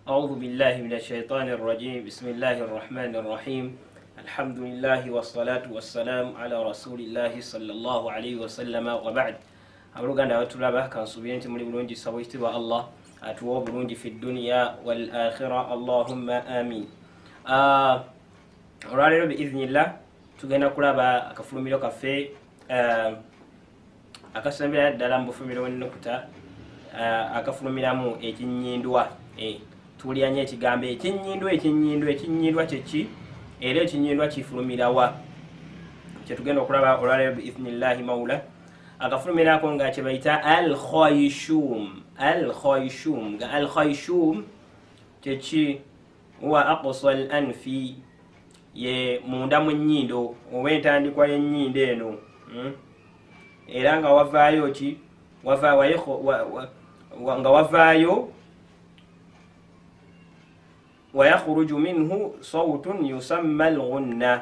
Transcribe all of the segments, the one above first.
أعوذ بالله من الشيطان الرجيم بسم الله الرحمن الرحيم الحمد لله والصلاة والسلام على رسول الله صلى الله عليه وسلم وبعد أبلغنا وتلابه كان سبينة من بلونجي سويتبا الله أتوى بلونجي في الدنيا والآخرة اللهم آمين olwaleero biiznillah tugenda kulaba akafulumiro kaffe akasembera ddala mu bufulumiro w'ennukuta akafulumiramu ekinnyindwa tulyanye ekigambo ekinnyindwa kyeki era ekinnyindwa kifulumirawa kyetugenda okulaba olwaleero biiznillahi mawla akafulumirako nga kyebayita al-khayshum nga al-khayshum kyeki huwa aqsa al-anfi ye munda mu nnyindo oba entandikwa y'ennyindo eno era nga wavaayo ki nga wavaayo wayakhruju minhu sawtun yusamma al-ghunna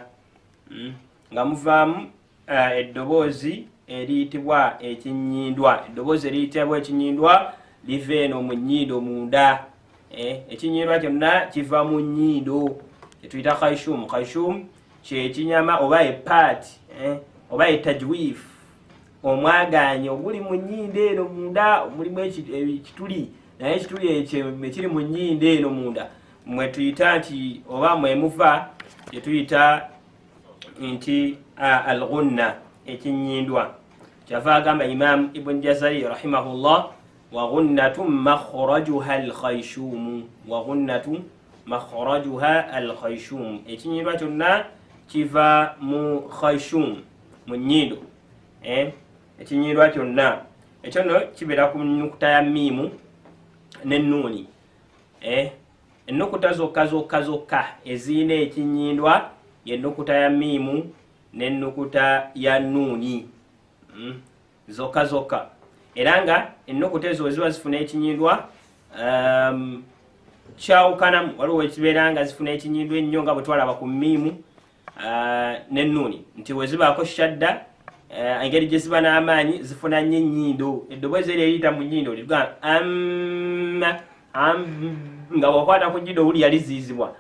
nga muvaamu eddoboozi eriyitibwa ekinnyindwa eddoboozi eriyitibwa ekinnyindwa liva eno mu nnyindo munda ekinnyindwa kyonna kiva mu nnyindo etuyita khayshum kyekinyama oba epaat oba etajwif omwaganyi oguli mu nnyindo eno munda mulimu ekituli naye ekituli ekyo ekiri mu nnyindo eno munda mwe tuyita nti oba mwemuva kyetuyita nti al-ghunna ekinnyindwa kyava agamba Imam Ibn Jazari rahimahullah wa ghunnatu makhrajuha al-khayshum ekinnyindwa kyonna kiva mu khayshum mu nnyindo ekinnyindwa kyonna ekyo nno kibeera ku nnukuta ya miimu n'ennuuni ennukuta zokka eziyina ekinnyindwa y'ennukuta ya miimu n'ennukuta ya nnuuni zokka era nga ennukuta ezo ziba zifuna ekinnyindwa kyawukanamu waliwo ekibeera nga zifuna ekinnyindwa ennyo nga bwe twalaba ku miimu n'ennuuni nti we zibaako shadda engeri gye ziba n'amaanyi zifuna nnyo ennyindo eddoboozi eri eriyita mu nnyindo ligamba nga wakwata ku nnyindo owuli yaliziyizibwa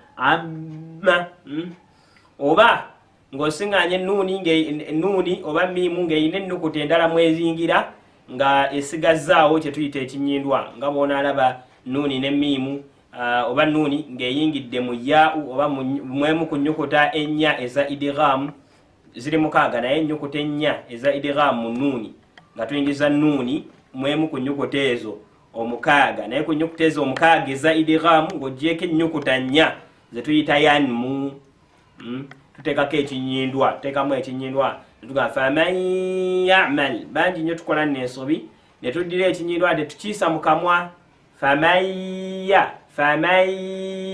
oba ng'osiŋŋaanya ennuuni oba miimu ng'eyina ennukuta endala mweziyingira nga esigazaawo kye tuyita ekinnyindwa nga bw'onaalaba nnuuni ne miimu oba nnuuni ng'eyingidde mu yaau oba mwemu ku nnyukuta ennya eza idgham ziri mukaaga naye ennyukuta ennya eza idgham mu nnuuni nga tuyingiza nnuuni mwemu ku nnyukuta ezo omukaaga naye ku nnyukuta ezo omukaaga eza idgham ng'ogyeko ennyukuta nnya ze tuyita yanmu tuteekako ekinnyindwa tuteekamu ekinnyindwa netugamba faman ya'mal bangi nnyo tukola n'ensobi ne tuddira ekinnyindwa ne tukiisa mu kamwa faman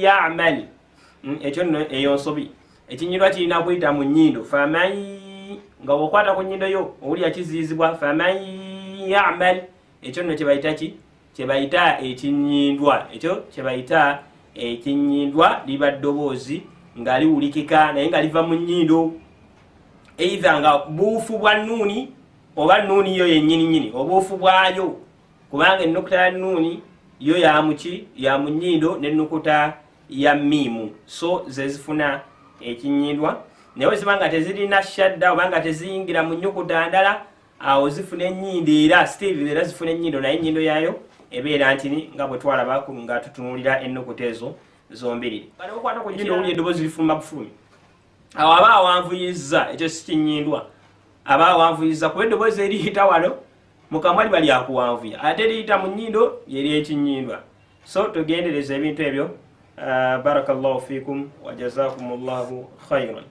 ya'mal ekyo nno eyo nsobi ekinnyindwa kirina kuyita mu nnyindo faman nga bw'okwata ku nnyindo yo owulira kiziyizibwa faman ya'mal ekyo nno kyebayita ki kyebayita ekinnyindwa ekyo kyebayita ekinnyindwa liba ddoboozi nga liwulikika naye nga liva mu nnyindo eitha nga buufu bwa nnuuni oba nnuuni yo yennyininyini obuufu bwayo kubanga ennukuta ya nnuuni yo yamuki ya mu nnyindo n'ennukuta ya miimu so ze zifuna ekinnyindwa naye ziba nga tezirina shadda oba nga teziyingira mu nnyukuta ndala awo zifuna ennyindo era still era zifuna ennyindo naye ennyindo yayo ebeera ntini nga bwe twalaba nga tutunuulira ennukuta ezo zombiriri kale okwata ku nnyindo owuli eddoboozi lifuluma bufulumi awo aba awanvuyizza ekyo si kinnyindwa aba awanvuyizza kuba eddoboozi eriyita wano mu kamwa liba lyakuwanvuya ate eriyita mu nnyindo yeri ekinnyindwa so tugendereza ebintu ebyo barakallahu fikum wa jazakumullahu khairan.